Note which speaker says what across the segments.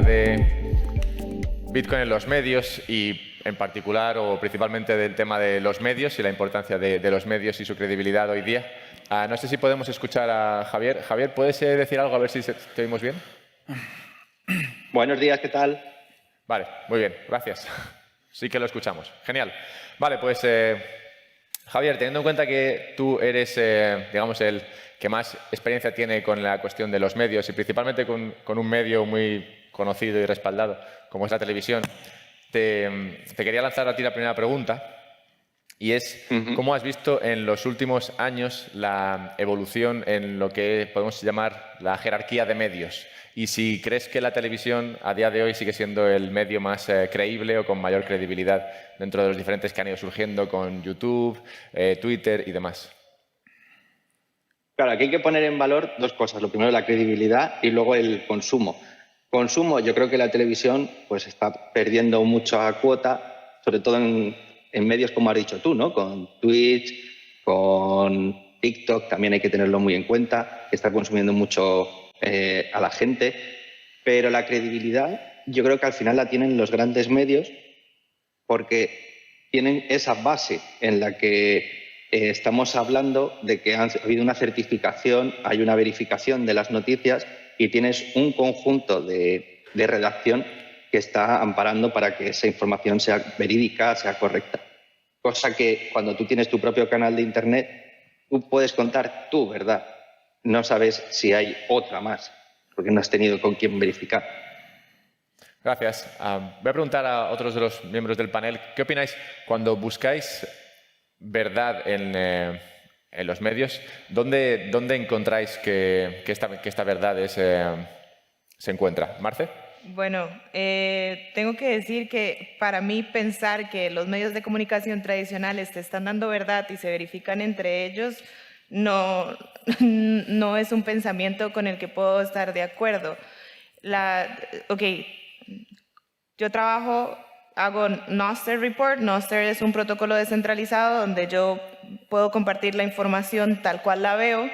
Speaker 1: de Bitcoin en los medios y en particular o principalmente del tema de los medios y la importancia de los medios y su credibilidad hoy día. No sé si podemos escuchar a Javier. Javier, ¿puedes decir algo a ver si te oímos bien?
Speaker 2: Buenos días, ¿qué tal?
Speaker 1: Vale, muy bien, gracias. Sí que lo escuchamos. Genial. Vale, pues Javier, teniendo en cuenta que tú eres, digamos, el que más experiencia tiene con la cuestión de los medios y principalmente con un medio muy conocido y respaldado como es la televisión, te quería lanzar a ti la primera pregunta y es ¿cómo has visto en los últimos años la evolución en lo que podemos llamar la jerarquía de medios? Y si crees que la televisión a día de hoy sigue siendo el medio más creíble o con mayor credibilidad dentro de los diferentes que han ido surgiendo con YouTube, Twitter y demás.
Speaker 2: Claro, aquí hay que poner en valor dos cosas. Lo primero, la credibilidad y luego el consumo. Consumo, yo creo que la televisión pues está perdiendo mucha cuota, sobre todo en medios como has dicho tú, ¿no? Con Twitch, con TikTok, también hay que tenerlo muy en cuenta, que está consumiendo mucho a la gente. Pero la credibilidad yo creo que al final la tienen los grandes medios porque tienen esa base en la que estamos hablando de que ha habido una certificación, hay una verificación de las noticias y tienes un conjunto de redacción que está amparando para que esa información sea verídica, sea correcta. Cosa que cuando tú tienes tu propio canal de Internet, tú puedes contar tu verdad. No sabes si hay otra más, porque no has tenido con quién verificar.
Speaker 1: Gracias. Voy a preguntar a otros de los miembros del panel, ¿qué opináis cuando buscáis verdad en los medios? ¿Dónde encontráis que esta verdad se encuentra? ¿Marce?
Speaker 3: Bueno, tengo que decir que para mí pensar que los medios de comunicación tradicionales te están dando verdad y se verifican entre ellos no es un pensamiento con el que puedo estar de acuerdo. Yo hago Nostr Report. Nostr es un protocolo descentralizado donde yo puedo compartir la información tal cual la veo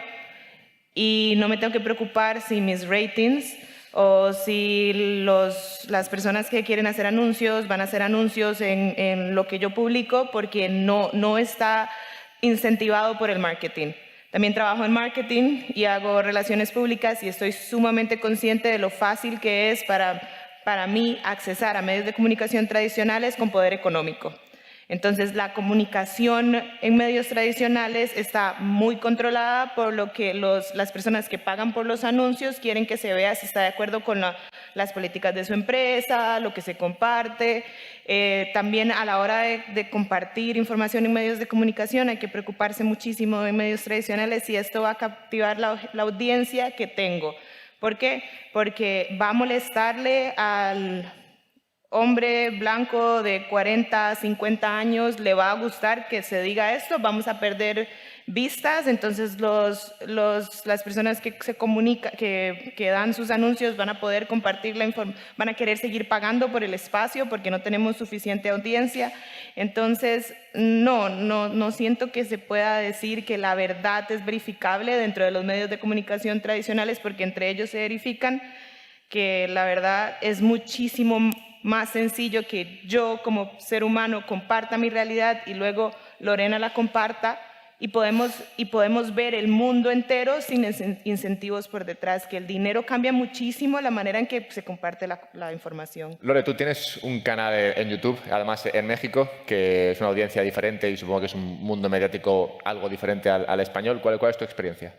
Speaker 3: y no me tengo que preocupar si mis ratings o si las personas que quieren hacer anuncios van a hacer anuncios en lo que yo publico porque no está incentivado por el marketing. También trabajo en marketing y hago relaciones públicas y estoy sumamente consciente de lo fácil que es para mí accesar a medios de comunicación tradicionales con poder económico. Entonces, la comunicación en medios tradicionales está muy controlada por lo que las personas que pagan por los anuncios quieren que se vea si está de acuerdo con las políticas de su empresa, lo que se comparte. También a la hora de compartir información en medios de comunicación hay que preocuparse muchísimo en medios tradicionales si esto va a captivar la audiencia que tengo. ¿Por qué? Porque va a molestarle al hombre blanco de 40, 50 años, le va a gustar que se diga esto, vamos a perder vistas, entonces las personas que se comunican, que dan sus anuncios van a poder compartir la información, van a querer seguir pagando por el espacio porque no tenemos suficiente audiencia. Entonces, no siento que se pueda decir que la verdad es verificable dentro de los medios de comunicación tradicionales porque entre ellos se verifican que la verdad es muchísimo más sencillo que yo como ser humano comparta mi realidad y luego Lorena la comparta y podemos ver el mundo entero sin incentivos por detrás, que el dinero cambia muchísimo la manera en que se comparte la información.
Speaker 1: Lore, tú tienes un canal en YouTube, además en México, que es una audiencia diferente y supongo que es un mundo mediático algo diferente al español. ¿Cuál es tu experiencia?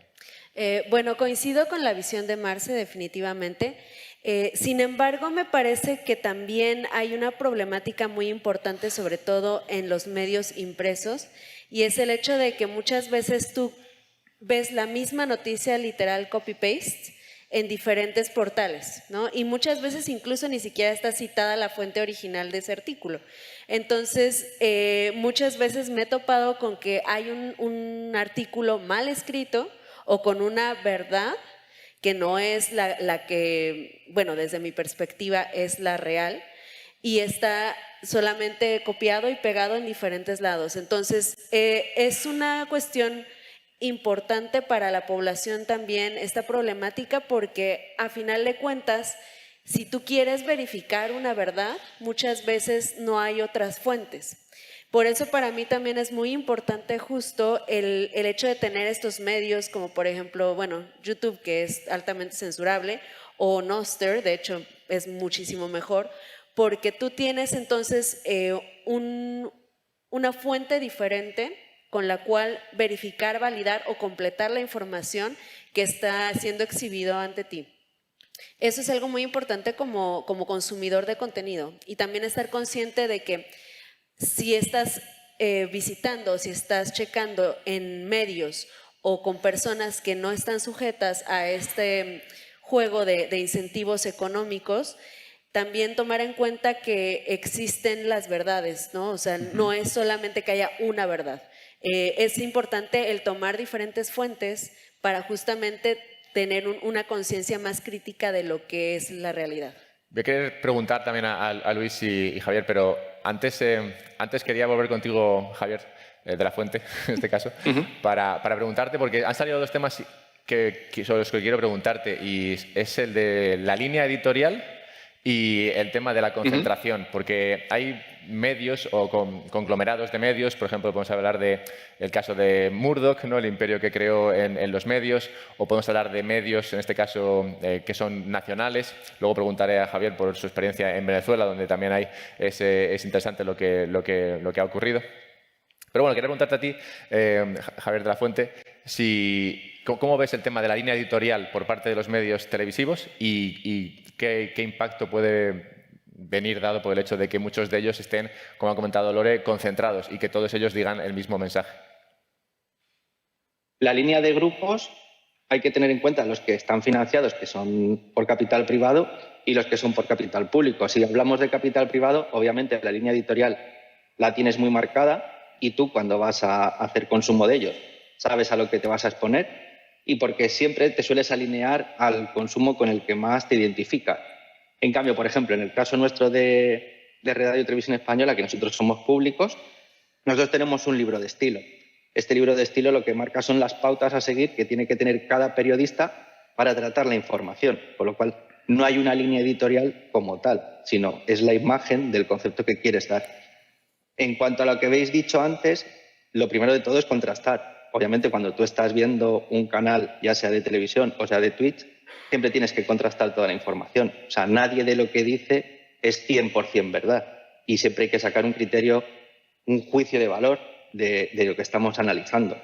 Speaker 4: Bueno, coincido con la visión de Marce definitivamente. Sin embargo, me parece que también hay una problemática muy importante, sobre todo en los medios impresos, y es el hecho de que muchas veces tú ves la misma noticia literal copy-paste en diferentes portales, ¿no? Y muchas veces incluso ni siquiera está citada la fuente original de ese artículo. Entonces, muchas veces me he topado con que hay un artículo mal escrito o con una verdad que no es la que, bueno, desde mi perspectiva es la real y está solamente copiado y pegado en diferentes lados. Entonces, es una cuestión importante para la población también esta problemática porque a final de cuentas Si tú quieres verificar una verdad, muchas veces no hay otras fuentes. Por eso para mí también es muy importante justo el hecho de tener estos medios como por ejemplo, bueno, YouTube, que es altamente censurable, o Nostr, de hecho es muchísimo mejor, porque tú tienes entonces una fuente diferente con la cual verificar, validar o completar la información que está siendo exhibido ante ti. Eso es algo muy importante como consumidor de contenido, y también estar consciente de que si estás visitando, si estás checando en medios o con personas que no están sujetas a este juego de incentivos económicos, también tomar en cuenta que existen las verdades, ¿no? O sea, no es solamente que haya una verdad. Es importante el tomar diferentes fuentes para justamente tener una conciencia más crítica de lo que es la realidad.
Speaker 1: Voy a querer preguntar también a Luis y Javier, pero antes quería volver contigo, Javier, de la Fuente, en este caso, para preguntarte, porque han salido dos temas sobre los que quiero preguntarte, y es el de la línea editorial y el tema de la concentración, porque hay medios o conglomerados de medios, por ejemplo, podemos hablar del caso de Murdoch, ¿no? El imperio que creó en los medios, o podemos hablar de medios, en este caso, que son nacionales. Luego preguntaré a Javier por su experiencia en Venezuela, donde también es interesante lo que ha ocurrido. Pero bueno, quería preguntarte a ti, Javier de la Fuente, ¿cómo ves el tema de la línea editorial por parte de los medios televisivos y qué impacto puede venir dado por el hecho de que muchos de ellos estén, como ha comentado Lore, concentrados y que todos ellos digan el mismo mensaje?
Speaker 2: La línea de grupos hay que tener en cuenta los que están financiados, que son por capital privado, y los que son por capital público. Si hablamos de capital privado, obviamente la línea editorial la tienes muy marcada, y tú cuando vas a hacer consumo de ellos sabes a lo que te vas a exponer, y porque siempre te sueles alinear al consumo con el que más te identifica. En cambio, por ejemplo, en el caso nuestro de Radio y Televisión Española, que nosotros somos públicos, nosotros tenemos un libro de estilo. Este libro de estilo lo que marca son las pautas a seguir que tiene que tener cada periodista para tratar la información, con lo cual no hay una línea editorial como tal, sino es la imagen del concepto que quieres dar. En cuanto a lo que habéis dicho antes, lo primero de todo es contrastar. Obviamente, cuando tú estás viendo un canal, ya sea de televisión o sea de Twitch, siempre tienes que contrastar toda la información. O sea, nadie de lo que dice es 100% verdad. Y siempre hay que sacar un criterio, un juicio de valor de lo que estamos analizando.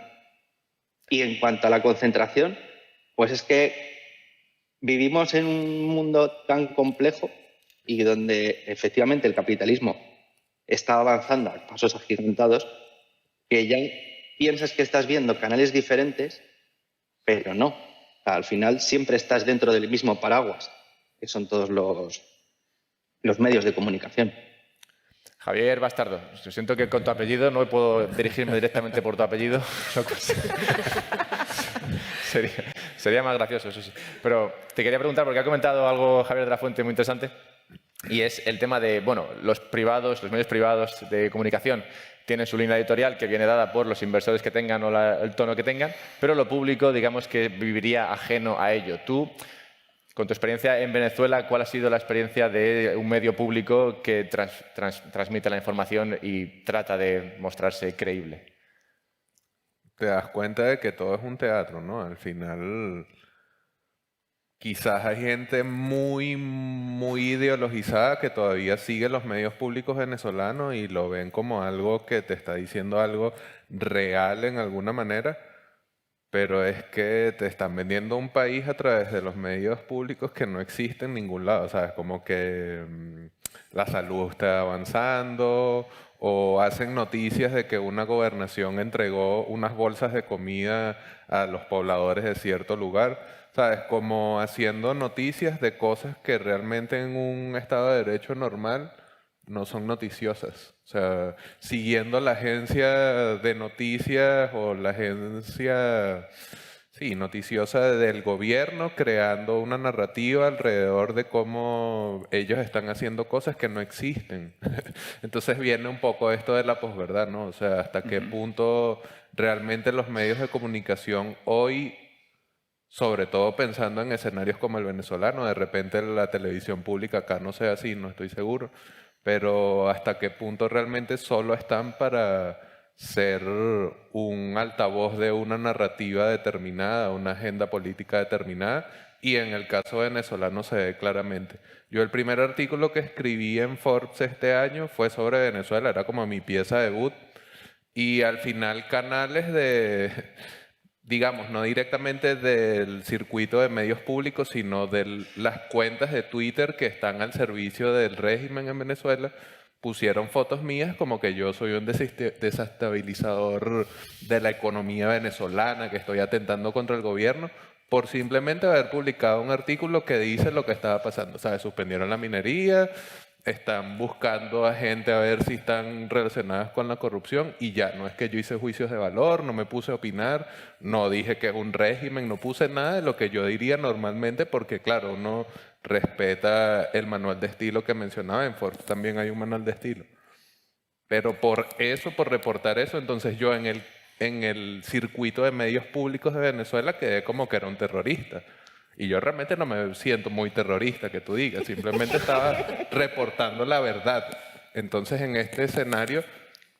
Speaker 2: Y en cuanto a la concentración, pues es que vivimos en un mundo tan complejo y donde efectivamente el capitalismo está avanzando a pasos agigantados, que ya piensas que estás viendo canales diferentes, pero no. Al final siempre estás dentro del mismo paraguas, que son todos los medios de comunicación.
Speaker 1: Javier Bastardo, siento que con tu apellido no puedo dirigirme directamente por tu apellido. Sería más gracioso, eso sí. Pero te quería preguntar, porque ha comentado algo Javier de la Fuente muy interesante, y es el tema de, bueno, los medios privados de comunicación tienen su línea editorial que viene dada por los inversores que tengan o el tono que tengan, pero lo público, digamos que viviría ajeno a ello. Tú, con tu experiencia en Venezuela, ¿cuál ha sido la experiencia de un medio público que transmite la información y trata de mostrarse creíble?
Speaker 5: Te das cuenta de que todo es un teatro, ¿no? Al final, quizás hay gente muy, muy ideologizada que todavía sigue los medios públicos venezolanos y lo ven como algo que te está diciendo algo real en alguna manera, pero es que te están vendiendo un país a través de los medios públicos que no existe en ningún lado, ¿sabes? Como que la salud está avanzando, o hacen noticias de que una gobernación entregó unas bolsas de comida a los pobladores de cierto lugar. ¿Sabes? Como haciendo noticias de cosas que realmente en un Estado de Derecho normal no son noticiosas. O sea, siguiendo la agencia de noticias o la agencia, sí, noticiosa del gobierno, creando una narrativa alrededor de cómo ellos están haciendo cosas que no existen. Entonces viene un poco esto de la posverdad, ¿no? O sea, hasta qué punto realmente los medios de comunicación hoy sobre todo pensando en escenarios como el venezolano. De repente la televisión pública acá no sea así, no estoy seguro, pero hasta qué punto realmente solo están para ser un altavoz de una narrativa determinada, una agenda política determinada, y en el caso venezolano se ve claramente. Yo el primer artículo que escribí en Forbes este año fue sobre Venezuela, era como mi pieza debut, y al final canales de, digamos, no directamente del circuito de medios públicos, sino de las cuentas de Twitter que están al servicio del régimen en Venezuela, pusieron fotos mías como que yo soy un desestabilizador de la economía venezolana, que estoy atentando contra el gobierno, por simplemente haber publicado un artículo que dice lo que estaba pasando. O sea, suspendieron la minería, están buscando a gente a ver si están relacionadas con la corrupción y ya, no es que yo hice juicios de valor, no me puse a opinar, no dije que es un régimen, no puse nada de lo que yo diría normalmente porque claro, uno respeta el manual de estilo que mencionaba, en Forbes también hay un manual de estilo. Pero por eso, por reportar eso, entonces yo en el circuito de medios públicos de Venezuela quedé como que era un terrorista. Y yo realmente no me siento muy terrorista, que tú digas, simplemente estaba reportando la verdad. Entonces, en este escenario,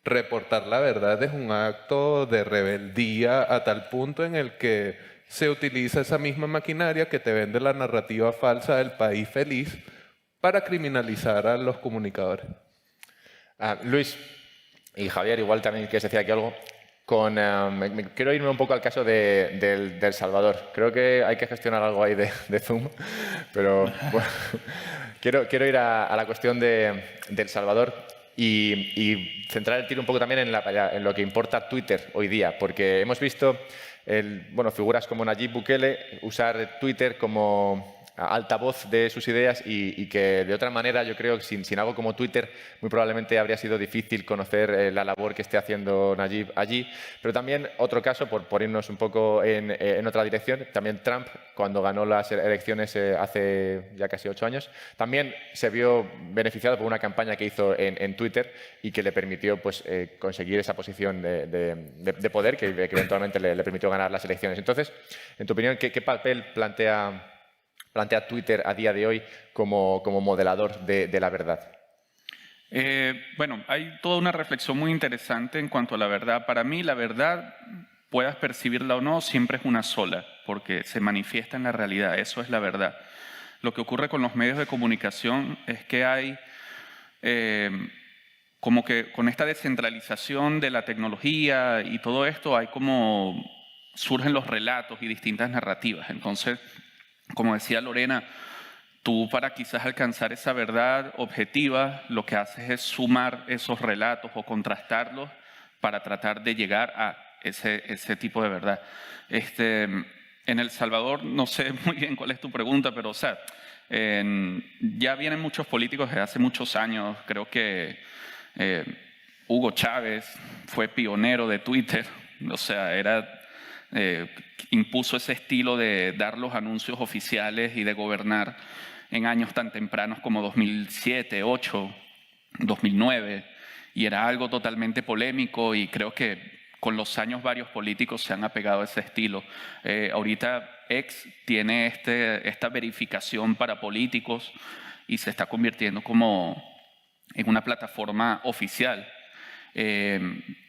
Speaker 5: reportar la verdad es un acto de rebeldía a tal punto en el que se utiliza esa misma maquinaria que te vende la narrativa falsa del país feliz para criminalizar a los comunicadores.
Speaker 1: Luis y Javier, igual también quieres decir aquí algo. Quiero irme un poco al caso de El Salvador. Creo que hay que gestionar algo ahí de Zoom, pero bueno, quiero ir a la cuestión de El Salvador y centrar el tiro un poco también en lo que importa Twitter hoy día, porque hemos visto figuras como Nayib Bukele usar Twitter como altavoz de sus ideas y que de otra manera yo creo que sin algo como Twitter muy probablemente habría sido difícil conocer la labor que esté haciendo Nayib allí. Pero también otro caso, por irnos un poco en otra dirección, también Trump cuando ganó las elecciones hace ya casi 8 años, también se vio beneficiado por una campaña que hizo en Twitter y que le permitió pues, conseguir esa posición de poder que eventualmente le permitió ganar las elecciones. Entonces, en tu opinión, ¿qué papel plantea Twitter a día de hoy como modelador de la verdad?
Speaker 6: Bueno, hay toda una reflexión muy interesante en cuanto a la verdad. Para mí, la verdad, puedas percibirla o no, siempre es una sola, porque se manifiesta en la realidad. Eso es la verdad. Lo que ocurre con los medios de comunicación es que hay como que con esta descentralización de la tecnología y todo esto, hay como surgen los relatos y distintas narrativas. Entonces, como decía Lorena, tú para quizás alcanzar esa verdad objetiva, lo que haces es sumar esos relatos o contrastarlos para tratar de llegar a ese tipo de verdad. En El Salvador, no sé muy bien cuál es tu pregunta, pero o sea, ya vienen muchos políticos desde hace muchos años. Creo que Hugo Chávez fue pionero de Twitter, o sea, impuso ese estilo de dar los anuncios oficiales y de gobernar en años tan tempranos como 2007, 2008, 2009, y era algo totalmente polémico y creo que con los años varios políticos se han apegado a ese estilo. Ahorita X tiene esta verificación para políticos y se está convirtiendo como en una plataforma oficial.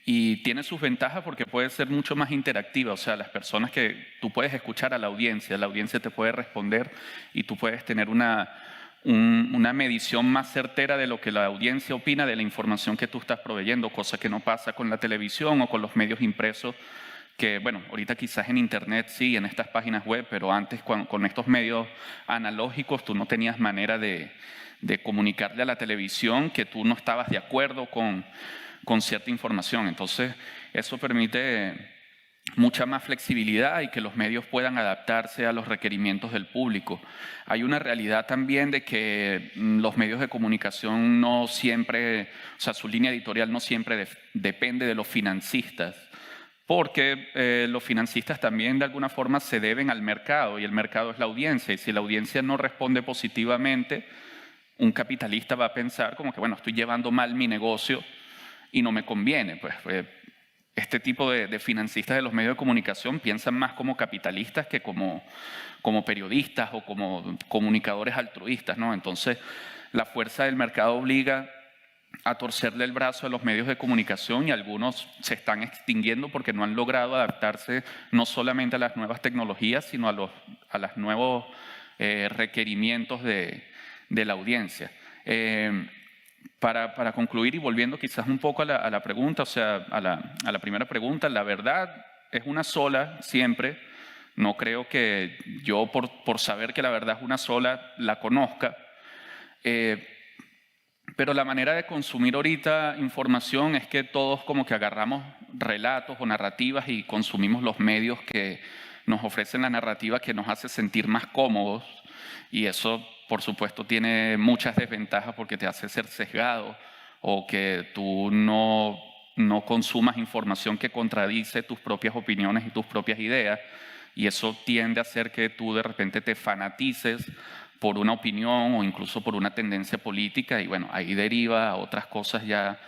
Speaker 6: Y tiene sus ventajas porque puede ser mucho más interactiva, o sea, las personas que tú puedes escuchar a la audiencia te puede responder y tú puedes tener una medición más certera de lo que la audiencia opina de la información que tú estás proveyendo, cosa que no pasa con la televisión o con los medios impresos, que bueno, ahorita quizás en internet sí, en estas páginas web, pero antes con estos medios analógicos tú no tenías manera de comunicarle a la televisión que tú no estabas de acuerdo con cierta información. Entonces, eso permite mucha más flexibilidad y que los medios puedan adaptarse a los requerimientos del público. Hay una realidad también de que los medios de comunicación no siempre, o sea, su línea editorial no siempre depende de los financistas, porque los financistas también de alguna forma se deben al mercado y el mercado es la audiencia, y si la audiencia no responde positivamente, un capitalista va a pensar como que, bueno, estoy llevando mal mi negocio y no me conviene, pues este tipo de financistas de los medios de comunicación piensan más como capitalistas que como periodistas o como comunicadores altruistas, ¿no? Entonces, la fuerza del mercado obliga a torcerle el brazo a los medios de comunicación y algunos se están extinguiendo porque no han logrado adaptarse no solamente a las nuevas tecnologías, sino a los nuevos requerimientos de la audiencia. Para concluir y volviendo quizás un poco a la pregunta, o sea, a la primera pregunta, la verdad es una sola siempre. No creo que yo por saber que la verdad es una sola la conozca. Pero la manera de consumir ahorita información es que todos como que agarramos relatos o narrativas y consumimos los medios que nos ofrecen la narrativa que nos hace sentir más cómodos, y eso por supuesto tiene muchas desventajas porque te hace ser sesgado o que tú no consumas información que contradice tus propias opiniones y tus propias ideas, y eso tiende a hacer que tú de repente te fanatices por una opinión o incluso por una tendencia política, y bueno, ahí deriva a otras cosas ya,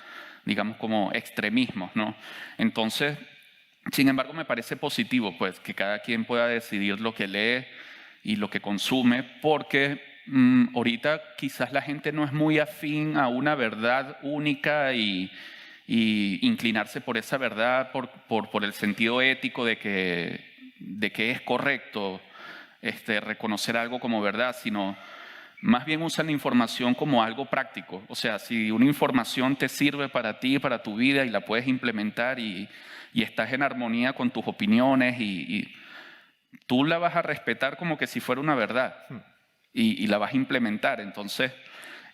Speaker 6: digamos, como extremismos, ¿no? Entonces, sin embargo, me parece positivo pues que cada quien pueda decidir lo que lee y lo que consume, porque ahorita quizás la gente no es muy afín a una verdad única y inclinarse por esa verdad, por el sentido ético de que es correcto reconocer algo como verdad, sino más bien usan la información como algo práctico. O sea, si una información te sirve para ti, para tu vida, y la puedes implementar y estás en armonía con tus opiniones y tú la vas a respetar como que si fuera una verdad y la vas a implementar. Entonces,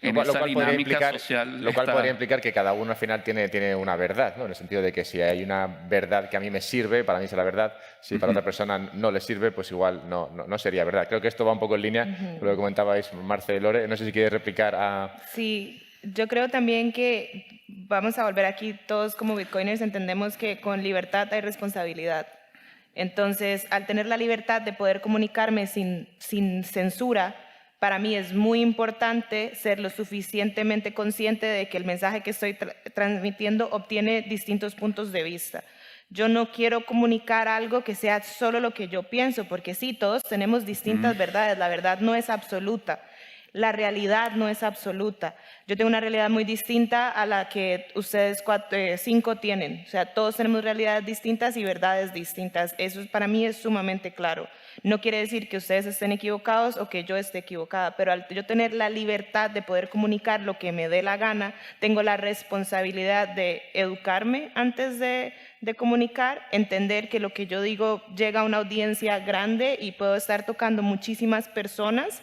Speaker 6: en esa dinámica social...
Speaker 1: Lo cual podría implicar que cada uno al final tiene una verdad, ¿no? En el sentido de que si hay una verdad que a mí me sirve, para mí es la verdad. Si para otra persona no le sirve, pues igual no sería verdad. Creo que esto va un poco en línea con lo que comentabais Marce y Lore. No sé si quieres replicar a...
Speaker 3: Sí, yo creo también que vamos a volver aquí, todos como bitcoiners entendemos que con libertad hay responsabilidad. Entonces, al tener la libertad de poder comunicarme sin censura, para mí es muy importante ser lo suficientemente consciente de que el mensaje que estoy transmitiendo obtiene distintos puntos de vista. Yo no quiero comunicar algo que sea solo lo que yo pienso, porque sí, todos tenemos distintas verdades. La verdad no es absoluta. La realidad no es absoluta. Yo tengo una realidad muy distinta a la que ustedes 5 tienen. O sea, todos tenemos realidades distintas y verdades distintas. Eso para mí es sumamente claro. No quiere decir que ustedes estén equivocados o que yo esté equivocada, pero al yo tener la libertad de poder comunicar lo que me dé la gana, tengo la responsabilidad de educarme antes de comunicar, entender que lo que yo digo llega a una audiencia grande y puedo estar tocando muchísimas personas,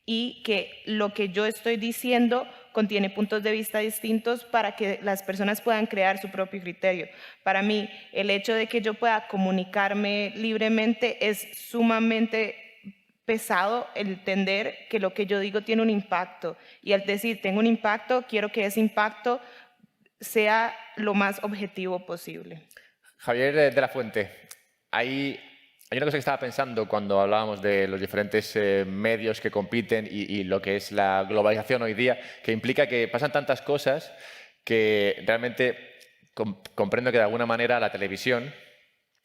Speaker 3: y que lo que yo estoy diciendo contiene puntos de vista distintos para que las personas puedan crear su propio criterio. Para mí, el hecho de que yo pueda comunicarme libremente es sumamente pesado, entender que lo que yo digo tiene un impacto, y al decir tengo un impacto, quiero que ese impacto sea lo más objetivo posible.
Speaker 1: Javier de la Fuente, hay una cosa que estaba pensando cuando hablábamos de los diferentes medios que compiten y lo que es la globalización hoy día, que implica que pasan tantas cosas que realmente comprendo que de alguna manera la televisión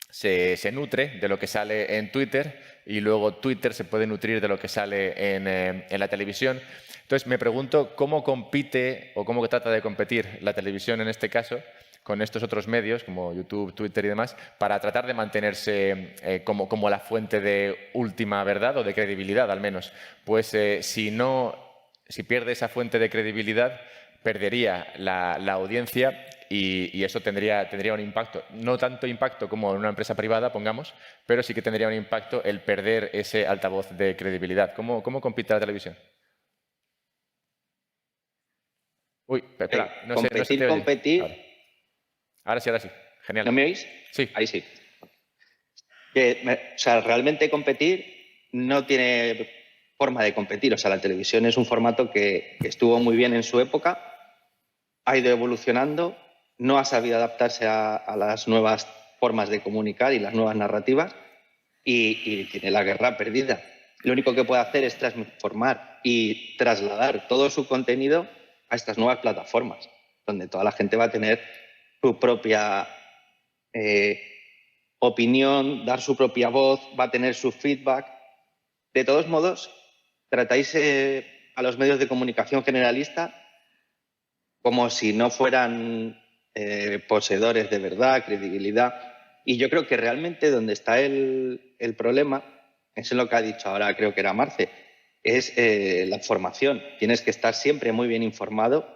Speaker 1: se nutre de lo que sale en Twitter y luego Twitter se puede nutrir de lo que sale en la televisión. Entonces me pregunto cómo compite o cómo trata de competir la televisión en este caso con estos otros medios como YouTube, Twitter y demás, para tratar de mantenerse como la fuente de última verdad o de credibilidad al menos. Pues si pierde esa fuente de credibilidad, perdería la audiencia y eso tendría un impacto. No tanto impacto como en una empresa privada, pongamos, pero sí que tendría un impacto el perder ese altavoz de credibilidad. ¿Cómo compite la televisión? Uy, espera, no sé.
Speaker 2: Competir.
Speaker 1: Ahora sí. Genial.
Speaker 2: ¿No me oís?
Speaker 1: Sí.
Speaker 2: Ahí sí. Realmente competir no tiene forma de competir. O sea, la televisión es un formato que estuvo muy bien en su época, ha ido evolucionando, no ha sabido adaptarse a las nuevas formas de comunicar y las nuevas narrativas y tiene la guerra perdida. Lo único que puede hacer es transformar y trasladar todo su contenido a estas nuevas plataformas, donde toda la gente va a tener su propia opinión, dar su propia voz, va a tener su feedback. De todos modos, tratáis a los medios de comunicación generalista como si no fueran poseedores de verdad, credibilidad. Y yo creo que realmente donde está el problema, eso es lo que ha dicho ahora, creo que era Marce, es la formación. Tienes que estar siempre muy bien informado,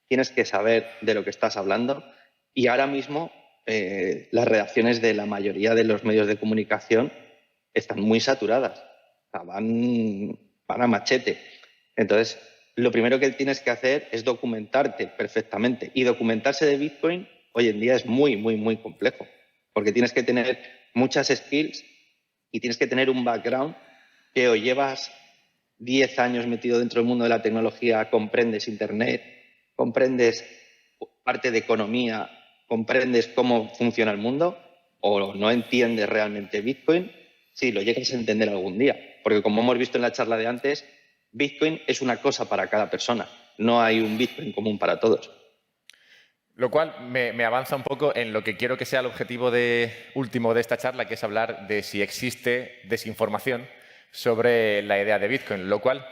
Speaker 2: tienes que saber de lo que estás hablando y ahora mismo las redacciones de la mayoría de los medios de comunicación están muy saturadas, o sea, van a machete. Entonces, lo primero que tienes que hacer es documentarte perfectamente y documentarse de Bitcoin hoy en día es muy, muy, muy complejo porque tienes que tener muchas skills y tienes que tener un background que o llevas 10 años metido dentro del mundo de la tecnología, comprendes Internet, comprendes parte de economía, comprendes cómo funciona el mundo, o no entiendes realmente Bitcoin, sí, lo llegas a entender algún día. Porque como hemos visto en la charla de antes, Bitcoin es una cosa para cada persona, no hay un Bitcoin común para todos.
Speaker 1: Lo cual me avanza un poco en lo que quiero que sea el objetivo último de esta charla, que es hablar de si existe desinformación sobre la idea de Bitcoin, lo cual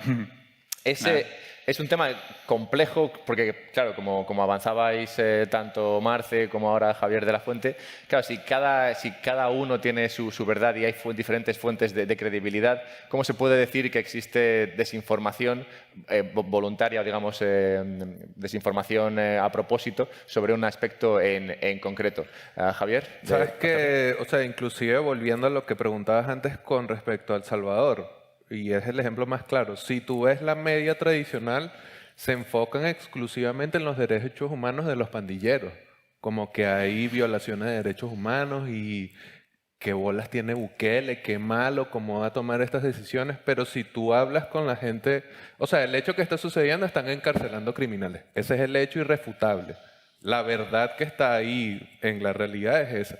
Speaker 1: es un tema complejo porque, claro, como avanzabais tanto Marce como ahora Javier de la Fuente, claro, si cada uno tiene su verdad y hay diferentes fuentes de credibilidad, ¿cómo se puede decir que existe desinformación voluntaria, digamos, desinformación a propósito sobre un aspecto en concreto? Javier.
Speaker 5: Sabes que, o sea, inclusive volviendo a lo que preguntabas antes con respecto a El Salvador, y es el ejemplo más claro, si tú ves la media tradicional, se enfocan exclusivamente en los derechos humanos de los pandilleros, como que hay violaciones de derechos humanos y qué bolas tiene Bukele, qué malo, cómo va a tomar estas decisiones, pero si tú hablas con la gente, o sea, el hecho que está sucediendo, están encarcelando criminales, ese es el hecho irrefutable. La verdad que está ahí en la realidad es esa.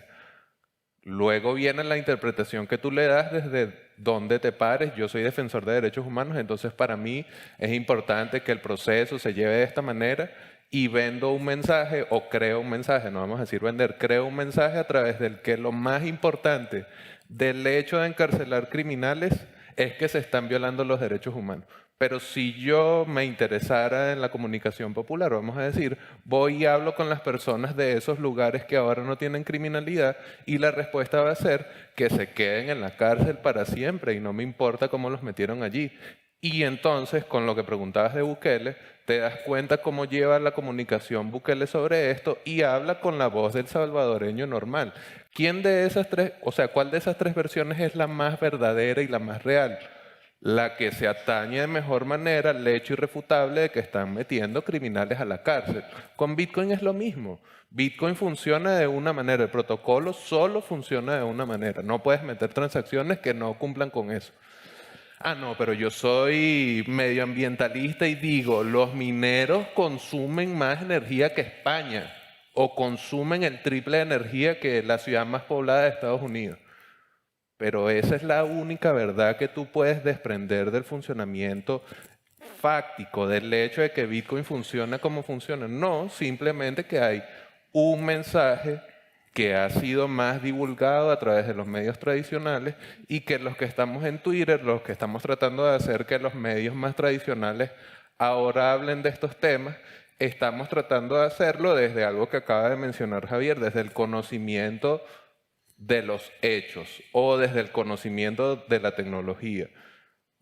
Speaker 5: Luego viene la interpretación que tú le das desde dónde te pares. Yo soy defensor de derechos humanos, entonces para mí es importante que el proceso se lleve de esta manera y vendo un mensaje o creo un mensaje, no vamos a decir vender, creo un mensaje a través del que lo más importante del hecho de encarcelar criminales es que se están violando los derechos humanos. Pero si yo me interesara en la comunicación popular, vamos a decir, voy y hablo con las personas de esos lugares que ahora no tienen criminalidad y la respuesta va a ser que se queden en la cárcel para siempre y no me importa cómo los metieron allí. Y entonces, con lo que preguntabas de Bukele, te das cuenta cómo lleva la comunicación Bukele sobre esto y habla con la voz del salvadoreño normal. ¿Quién de esas tres, o sea, cuál de esas tres versiones es la más verdadera y la más real? La que se atañe de mejor manera al hecho irrefutable de que están metiendo criminales a la cárcel. Con Bitcoin es lo mismo. Bitcoin funciona de una manera, el protocolo solo funciona de una manera. No puedes meter transacciones que no cumplan con eso. Ah, no, pero yo soy medioambientalista y digo, los mineros consumen más energía que España o consumen el triple de energía que la ciudad más poblada de Estados Unidos. Pero esa es la única verdad que tú puedes desprender del funcionamiento fáctico, del hecho de que Bitcoin funciona como funciona. No, simplemente que hay un mensaje que ha sido más divulgado a través de los medios tradicionales y que los que estamos en Twitter, los que estamos tratando de hacer que los medios más tradicionales ahora hablen de estos temas, estamos tratando de hacerlo desde algo que acaba de mencionar Javier, desde el conocimiento de los hechos o desde el conocimiento de la tecnología.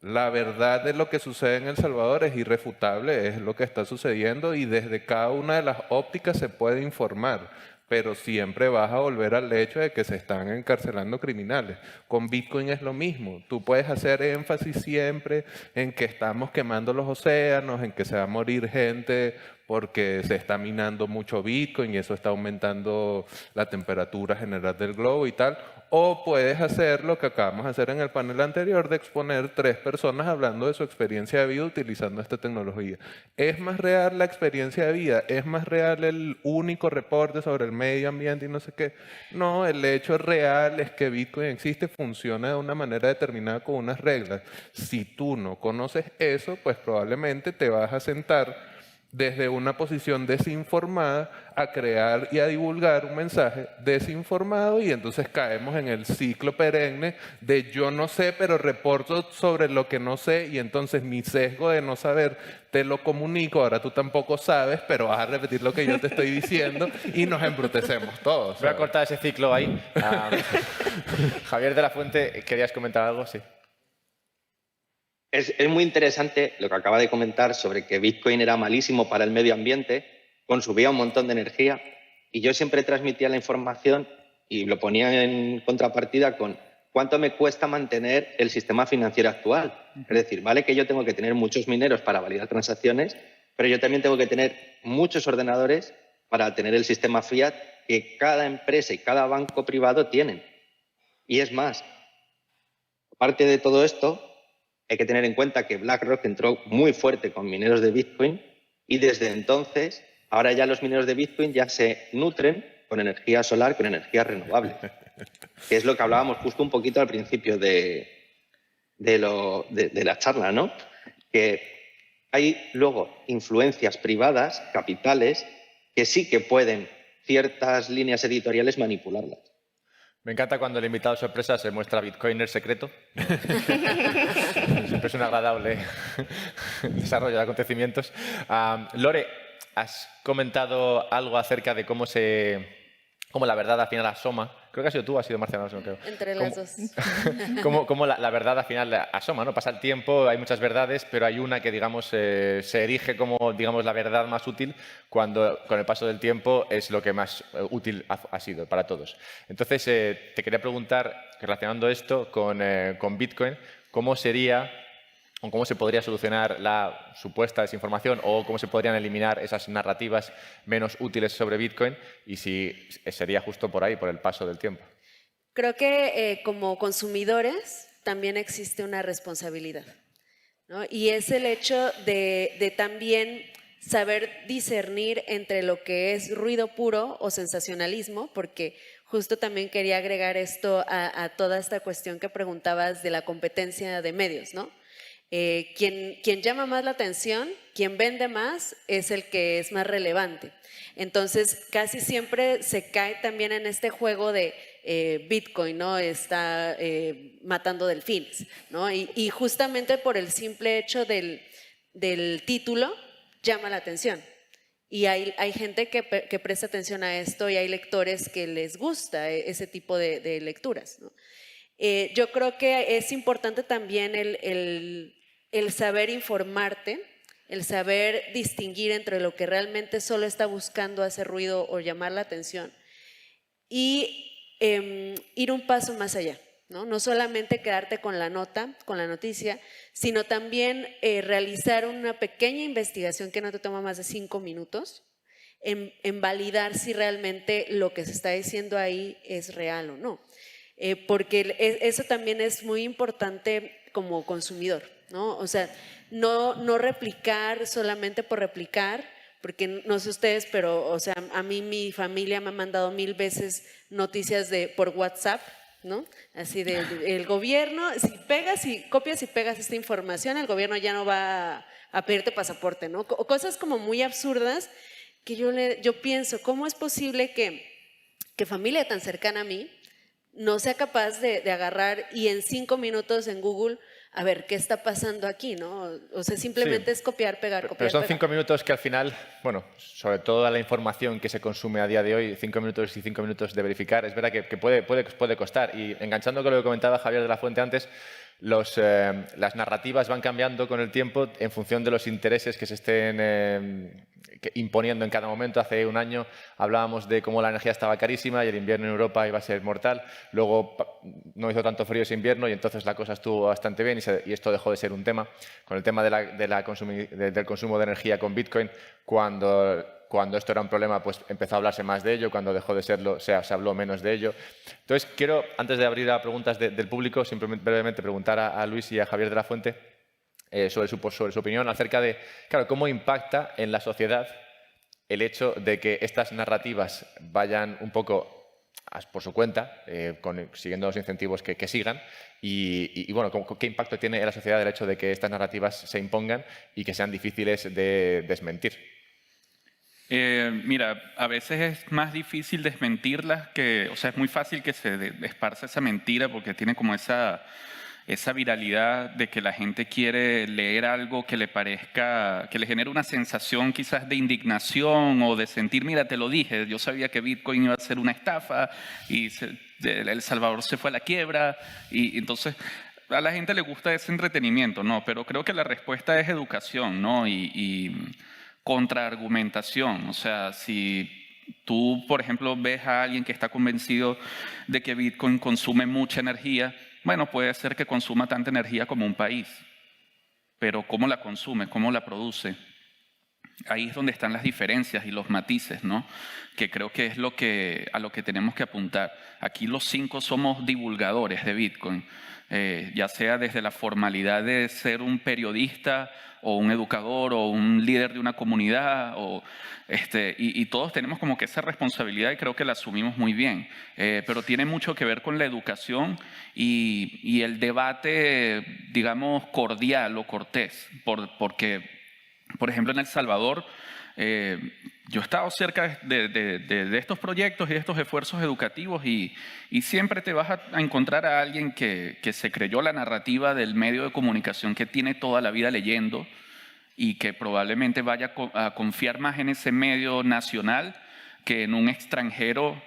Speaker 5: La verdad de lo que sucede en El Salvador es irrefutable, es lo que está sucediendo y desde cada una de las ópticas se puede informar, pero siempre vas a volver al hecho de que se están encarcelando criminales. Con Bitcoin es lo mismo, tú puedes hacer énfasis siempre en que estamos quemando los océanos, en que se va a morir gente porque se está minando mucho Bitcoin y eso está aumentando la temperatura general del globo y tal. O puedes hacer lo que acabamos de hacer en el panel anterior de exponer 3 personas hablando de su experiencia de vida utilizando esta tecnología. ¿Es más real la experiencia de vida? ¿Es más real el único reporte sobre el medio ambiente y no sé qué? No, el hecho real es que Bitcoin existe, funciona de una manera determinada con unas reglas. Si tú no conoces eso, pues probablemente te vas a sentar desde una posición desinformada a crear y a divulgar un mensaje desinformado, y entonces caemos en el ciclo perenne de yo no sé, pero reporto sobre lo que no sé, y entonces mi sesgo de no saber te lo comunico, ahora tú tampoco sabes, pero vas a repetir lo que yo te estoy diciendo y nos embrutecemos todos.
Speaker 1: Voy a
Speaker 5: ¿sabes?
Speaker 1: cortar ese ciclo ahí. Javier de la Fuente, ¿querías comentar algo? Sí.
Speaker 2: Es muy interesante lo que acaba de comentar sobre que Bitcoin era malísimo para el medio ambiente, consumía un montón de energía, y yo siempre transmitía la información y lo ponía en contrapartida con cuánto me cuesta mantener el sistema financiero actual. Es decir, vale que yo tengo que tener muchos mineros para validar transacciones, pero yo también tengo que tener muchos ordenadores para tener el sistema fiat que cada empresa y cada banco privado tienen. Y es más, aparte de todo esto, hay que tener en cuenta que BlackRock entró muy fuerte con mineros de Bitcoin, y desde entonces, ahora ya los mineros de Bitcoin ya se nutren con energía solar, con energías renovables, que es lo que hablábamos justo un poquito al principio de la charla, ¿no? Que hay luego influencias privadas, capitales, que sí que pueden ciertas líneas editoriales manipularlas.
Speaker 1: Me encanta cuando el invitado sorpresa se muestra Bitcoiner secreto. Siempre es un agradable desarrollo de acontecimientos. Lore, has comentado algo acerca de cómo la verdad al final asoma. Creo que has sido tú, has sido Marciano, no creo.
Speaker 4: Entre las dos.
Speaker 1: Cómo la verdad al final asoma, ¿no? Pasa el tiempo, hay muchas verdades, pero hay una que, digamos, se erige como, digamos, la verdad más útil cuando, con el paso del tiempo, es lo que más útil ha sido para todos. Entonces, te quería preguntar, relacionando esto con Bitcoin, ¿cómo sería o cómo se podría solucionar la supuesta desinformación, o cómo se podrían eliminar esas narrativas menos útiles sobre Bitcoin, y si sería justo por ahí, por el paso del tiempo?
Speaker 4: Creo que como consumidores también existe una responsabilidad, ¿no? Y es el hecho de también saber discernir entre lo que es ruido puro o sensacionalismo, porque justo también quería agregar esto a toda esta cuestión que preguntabas de la competencia de medios, ¿no? Quien llama más la atención, quien vende más, es el que es más relevante. Entonces, casi siempre se cae también en este juego de Bitcoin, ¿no? Está matando delfines, ¿no? Y justamente por el simple hecho del título llama la atención. Y hay gente que presta atención a esto, y hay lectores que les gusta ese tipo de lecturas, ¿no? Yo creo que es importante también el saber informarte, el saber distinguir entre lo que realmente solo está buscando hacer ruido o llamar la atención, y ir un paso más allá, ¿no? No solamente quedarte con la nota, con la noticia, sino también realizar una pequeña investigación que no te toma más de 5 minutos, en validar si realmente lo que se está diciendo ahí es real o no. Porque eso también es muy importante como consumidor, ¿no? O sea, no replicar solamente por replicar, porque no sé ustedes, pero o sea, a mí mi familia me ha mandado 1000 veces noticias por WhatsApp, ¿no? Así el gobierno, si copias y pegas esta información, el gobierno ya no va a pedirte pasaporte, ¿no? Cosas como muy absurdas que yo pienso, ¿cómo es posible que familia tan cercana a mí no sea capaz de agarrar y en 5 minutos en Google, a ver, ¿qué está pasando aquí? ¿No? O sea, simplemente es copiar, pegar, copiar,
Speaker 1: Pero son
Speaker 4: pegar.
Speaker 1: 5 minutos que al final, bueno, sobre toda la información que se consume a día de hoy, 5 minutos y 5 minutos de verificar, es verdad que puede costar. Y enganchando con lo que comentaba Javier de la Fuente antes, las narrativas van cambiando con el tiempo en función de los intereses que se estén imponiendo en cada momento. Hace un año hablábamos de cómo la energía estaba carísima y el invierno en Europa iba a ser mortal. Luego no hizo tanto frío ese invierno y entonces la cosa estuvo bastante bien, y esto dejó de ser un tema. Con el tema del consumo de energía con Bitcoin, cuando esto era un problema, pues empezó a hablarse más de ello. Cuando dejó de serlo, se habló menos de ello. Entonces, quiero, antes de abrir a preguntas del público, simplemente brevemente preguntar a Luis y a Javier de la Fuente sobre su opinión acerca de, claro, cómo impacta en la sociedad el hecho de que estas narrativas vayan un poco por su cuenta, siguiendo los incentivos que sigan, y bueno, ¿qué impacto tiene en la sociedad el hecho de que estas narrativas se impongan y que sean difíciles de desmentir?
Speaker 6: Mira, a veces es más difícil desmentirlas que, o sea, es muy fácil que se esparza esa mentira porque tiene como esa viralidad de que la gente quiere leer algo que le parezca, que le genere una sensación quizás de indignación o de sentir, mira, te lo dije, yo sabía que Bitcoin iba a ser una estafa y El Salvador se fue a la quiebra y entonces a la gente le gusta ese entretenimiento, ¿no? Pero creo que la respuesta es educación, ¿no? Y contraargumentación. O sea, si tú, por ejemplo, ves a alguien que está convencido de que Bitcoin consume mucha energía, bueno, puede ser que consuma tanta energía como un país. Pero ¿cómo la consume? ¿Cómo la produce? Ahí es donde están las diferencias y los matices, ¿no? Que creo que es a lo que tenemos que apuntar. Aquí los 5 somos divulgadores de Bitcoin, ya sea desde la formalidad de ser un periodista o un educador o un líder de una comunidad, y todos tenemos como que esa responsabilidad y creo que la asumimos muy bien. Pero tiene mucho que ver con la educación y el debate, digamos, cordial o cortés, porque, por ejemplo, en El Salvador, yo he estado cerca de estos proyectos y de estos esfuerzos educativos y siempre te vas a encontrar a alguien que se creyó la narrativa del medio de comunicación que tiene toda la vida leyendo y que probablemente vaya a confiar más en ese medio nacional que en un extranjero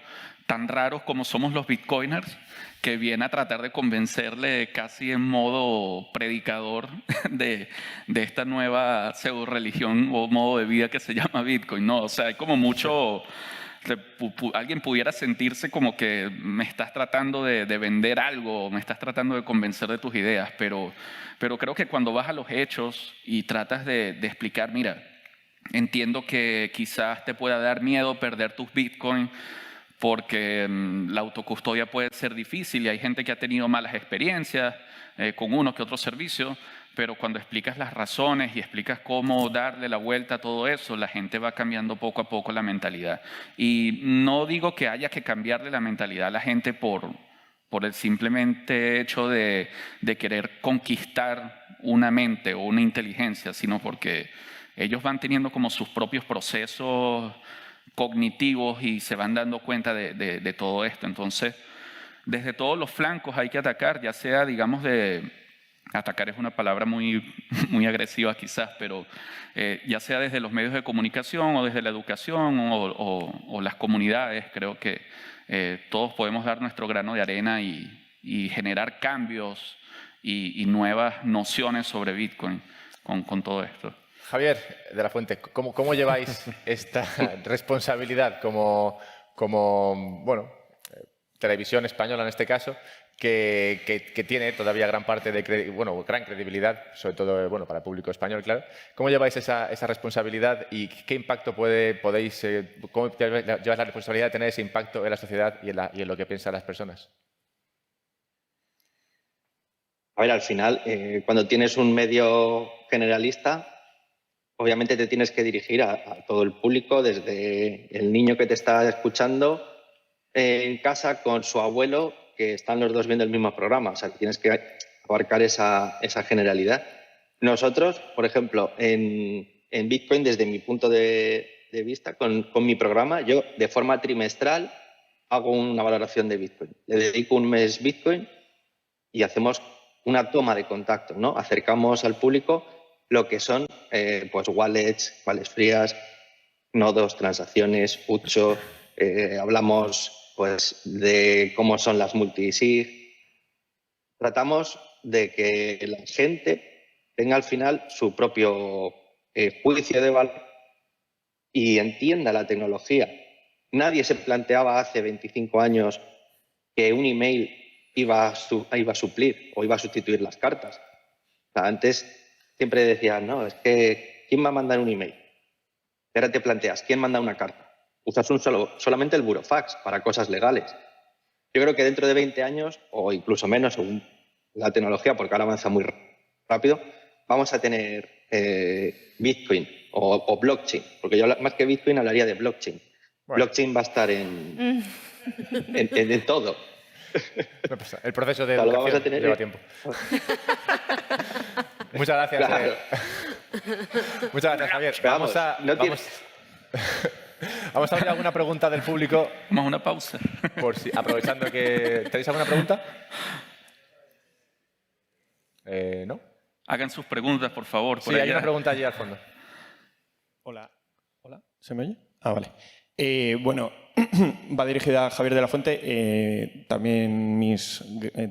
Speaker 6: tan raro como somos los bitcoiners, que viene a tratar de convencerle casi en modo predicador de esta nueva pseudo-religión o modo de vida que se llama Bitcoin, ¿no? O sea, hay como mucho... Alguien pudiera sentirse como que me estás tratando de vender algo, me estás tratando de convencer de tus ideas, pero creo que cuando vas a los hechos y tratas de explicar, mira, entiendo que quizás te pueda dar miedo perder tus Bitcoin porque la autocustodia puede ser difícil y hay gente que ha tenido malas experiencias con uno que otro servicio, pero cuando explicas las razones y explicas cómo darle la vuelta a todo eso, la gente va cambiando poco a poco la mentalidad. Y no digo que haya que cambiarle la mentalidad a la gente por el simplemente hecho de querer conquistar una mente o una inteligencia, sino porque ellos van teniendo como sus propios procesos cognitivos y se van dando cuenta de todo esto. Entonces, desde todos los flancos hay que atacar, ya sea, digamos, atacar es una palabra muy agresiva quizás, pero ya sea desde los medios de comunicación o desde la educación o las comunidades, creo que todos podemos dar nuestro grano de arena y generar cambios y nuevas nociones sobre Bitcoin con todo esto.
Speaker 1: Javier de la Fuente, ¿cómo lleváis esta responsabilidad como bueno, televisión española en este caso, que tiene todavía gran parte gran credibilidad, sobre todo para el público español, claro? ¿Cómo lleváis esa responsabilidad y qué impacto cómo lleváis la responsabilidad de tener ese impacto en la sociedad y en lo que piensan las personas?
Speaker 2: A ver, al final, cuando tienes un medio generalista, obviamente te tienes que dirigir a todo el público, desde el niño que te está escuchando en casa con su abuelo, que están los dos viendo el mismo programa. O sea, tienes que abarcar esa generalidad. Nosotros, por ejemplo, en Bitcoin, desde mi punto de vista, con mi programa, yo de forma trimestral hago una valoración de Bitcoin. Le dedico un mes Bitcoin y hacemos una toma de contacto, ¿no? Acercamos al público lo que son pues wallets frías, nodos, transacciones, Ucho, hablamos pues de cómo son las multisig. Tratamos de que la gente tenga al final su propio juicio de valor y entienda la tecnología. Nadie se planteaba hace 25 años que un email iba a suplir o iba a sustituir las cartas. O sea, antes siempre decían, no, es que ¿quién va a mandar un email? Y ahora te planteas, ¿quién manda una carta? Usas solamente el burofax para cosas legales. Yo creo que dentro de 20 años, o incluso menos, según la tecnología, porque ahora avanza muy rápido, vamos a tener Bitcoin o blockchain, porque yo más que Bitcoin hablaría de blockchain. Bueno. Blockchain va a estar en todo.
Speaker 1: No pasa. El proceso de educación lleva tiempo. Muchas gracias.
Speaker 2: Claro.
Speaker 1: Muchas gracias, Javier. Vamos a abrir alguna pregunta del público.
Speaker 6: Vamos a una pausa.
Speaker 1: Aprovechando que... ¿Tenéis alguna pregunta? ¿No?
Speaker 6: Hagan sus preguntas, por favor.
Speaker 1: Sí, hay una pregunta allí al fondo.
Speaker 7: Hola. ¿Hola? ¿Se me oye? Ah, vale. Bueno, va dirigida a Javier de la Fuente. También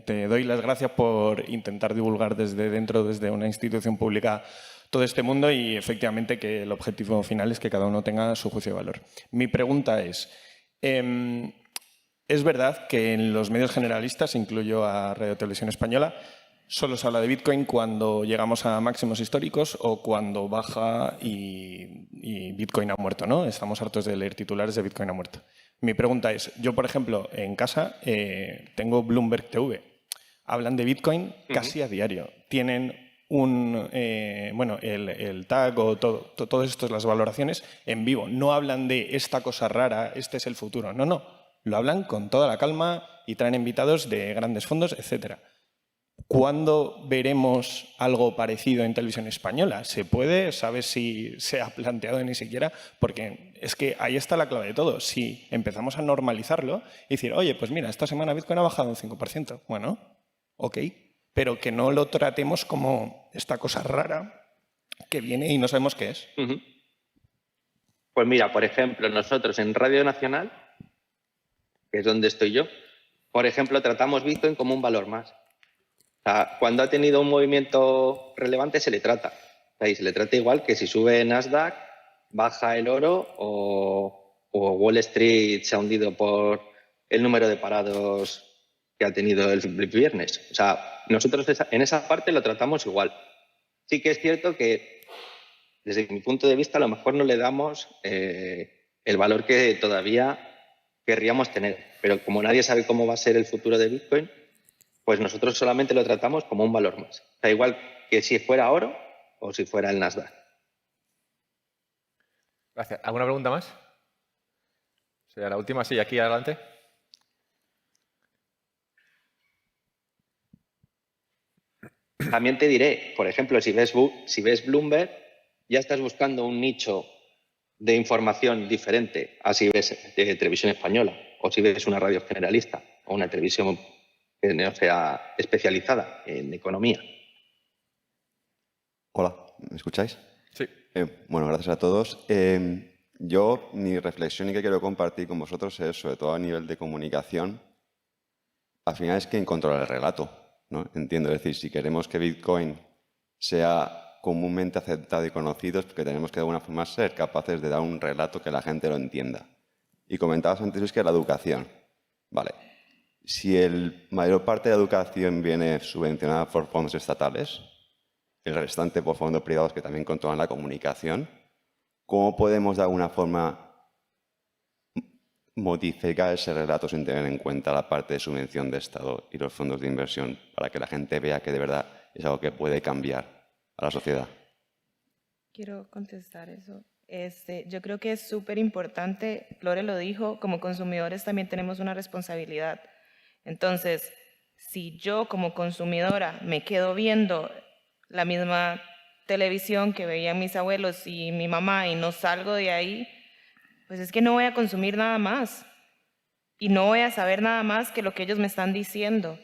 Speaker 7: te doy las gracias por intentar divulgar desde una institución pública todo este mundo y efectivamente que el objetivo final es que cada uno tenga su juicio de valor. Mi pregunta es verdad que en los medios generalistas, incluyo a Radio Televisión Española, solo se habla de Bitcoin cuando llegamos a máximos históricos o cuando baja y Bitcoin ha muerto, ¿no? Estamos hartos de leer titulares de Bitcoin ha muerto. Mi pregunta es, yo por ejemplo en casa tengo Bloomberg TV, hablan de Bitcoin casi a diario, tienen el tag o todo esto, las valoraciones en vivo, no hablan de esta cosa rara, este es el futuro, no, lo hablan con toda la calma y traen invitados de grandes fondos, etcétera. ¿Cuándo veremos algo parecido en televisión española? ¿Se puede? ¿Sabes si se ha planteado ni siquiera? Porque es que ahí está la clave de todo. Si empezamos a normalizarlo y decir, oye, pues mira, esta semana Bitcoin ha bajado un 5%. Bueno, ok, pero que no lo tratemos como esta cosa rara que viene y no sabemos qué es.
Speaker 2: Pues mira, por ejemplo, nosotros en Radio Nacional, que es donde estoy yo, por ejemplo, tratamos Bitcoin como un valor más. O sea, cuando ha tenido un movimiento relevante se le trata. O sea, y se le trata igual que si sube Nasdaq, baja el oro o Wall Street se ha hundido por el número de parados que ha tenido el viernes. O sea, nosotros en esa parte lo tratamos igual. Sí que es cierto que, desde mi punto de vista, a lo mejor no le damos el valor que todavía querríamos tener. Pero como nadie sabe cómo va a ser el futuro de Bitcoin, pues nosotros solamente lo tratamos como un valor más. Da igual que si fuera oro o si fuera el Nasdaq.
Speaker 1: Gracias. ¿Alguna pregunta más? ¿Sería la última? Sí, aquí adelante.
Speaker 2: También te diré, por ejemplo, si ves Bloomberg, ya estás buscando un nicho de información diferente a si ves televisión española o si ves una radio generalista o una televisión que no sea especializada en economía.
Speaker 8: Hola, ¿me escucháis?
Speaker 1: Sí.
Speaker 8: Bueno, gracias a todos. Yo, mi reflexión y que quiero compartir con vosotros es, sobre todo a nivel de comunicación, al final es quién controla el relato, ¿no? Entiendo, es decir, si queremos que Bitcoin sea comúnmente aceptado y conocido, es porque tenemos que de alguna forma ser capaces de dar un relato que la gente lo entienda. Y comentabas antes, es que la educación. Vale. Si la mayor parte de la educación viene subvencionada por fondos estatales, el restante por fondos privados que también controlan la comunicación, ¿cómo podemos de alguna forma modificar ese relato sin tener en cuenta la parte de subvención de Estado y los fondos de inversión para que la gente vea que de verdad es algo que puede cambiar a la sociedad?
Speaker 3: Quiero contestar eso. Yo creo que es súper importante, Lore lo dijo, como consumidores también tenemos una responsabilidad. Entonces, si yo como consumidora me quedo viendo la misma televisión que veían mis abuelos y mi mamá y no salgo de ahí, pues es que no voy a consumir nada más y no voy a saber nada más que lo que ellos me están diciendo.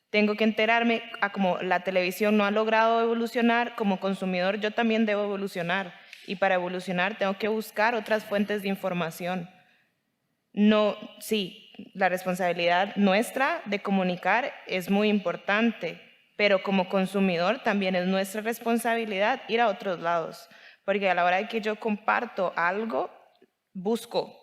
Speaker 3: Tengo que enterarme, como la televisión no ha logrado evolucionar, como consumidor yo también debo evolucionar y para evolucionar tengo que buscar otras fuentes de información. No, sí, la responsabilidad nuestra de comunicar es muy importante, pero como consumidor también es nuestra responsabilidad ir a otros lados, porque a la hora de que yo comparto algo, busco,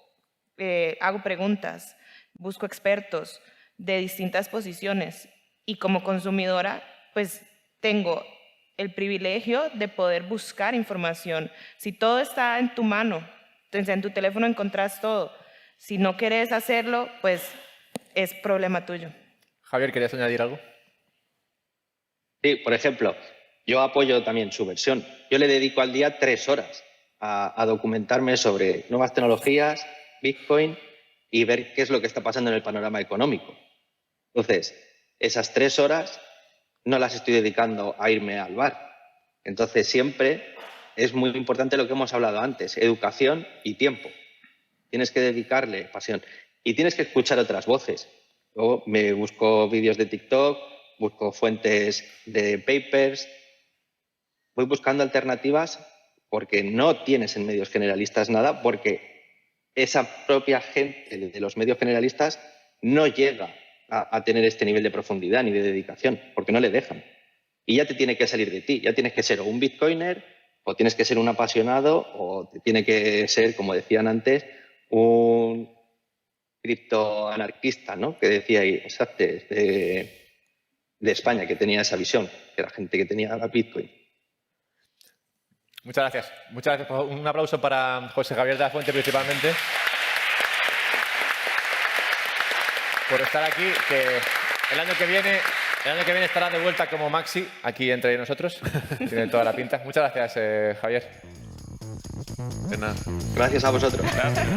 Speaker 3: hago preguntas, busco expertos de distintas posiciones y como consumidora, pues tengo el privilegio de poder buscar información. Si todo está en tu mano, entonces en tu teléfono encontrás todo. Si no quieres hacerlo, pues es problema tuyo.
Speaker 1: Javier, ¿querías añadir algo?
Speaker 2: Sí, por ejemplo, yo apoyo también su versión. Yo le dedico al día 3 horas a documentarme sobre nuevas tecnologías, Bitcoin y ver qué es lo que está pasando en el panorama económico. Entonces, esas 3 horas no las estoy dedicando a irme al bar. Entonces, siempre es muy importante lo que hemos hablado antes, educación y tiempo. Tienes que dedicarle pasión y tienes que escuchar otras voces. Yo me busco vídeos de TikTok, busco fuentes de papers, voy buscando alternativas porque no tienes en medios generalistas nada, porque esa propia gente de los medios generalistas no llega a tener este nivel de profundidad ni de dedicación, porque no le dejan. Y ya te tiene que salir de ti, ya tienes que ser o un bitcoiner, o tienes que ser un apasionado, o te tiene que ser, como decían antes, un criptoanarquista, ¿no? Que decía ahí, exacto, de España, que tenía esa visión, que era gente que tenía la Bitcoin.
Speaker 1: Muchas gracias. Muchas gracias. Un aplauso para José Javier de la Fuente principalmente por estar aquí, que el año que viene estará de vuelta como Maxi aquí entre nosotros. Tiene toda la pinta. Muchas gracias, Javier.
Speaker 5: De nada.
Speaker 2: Gracias a vosotros.
Speaker 6: Gracias.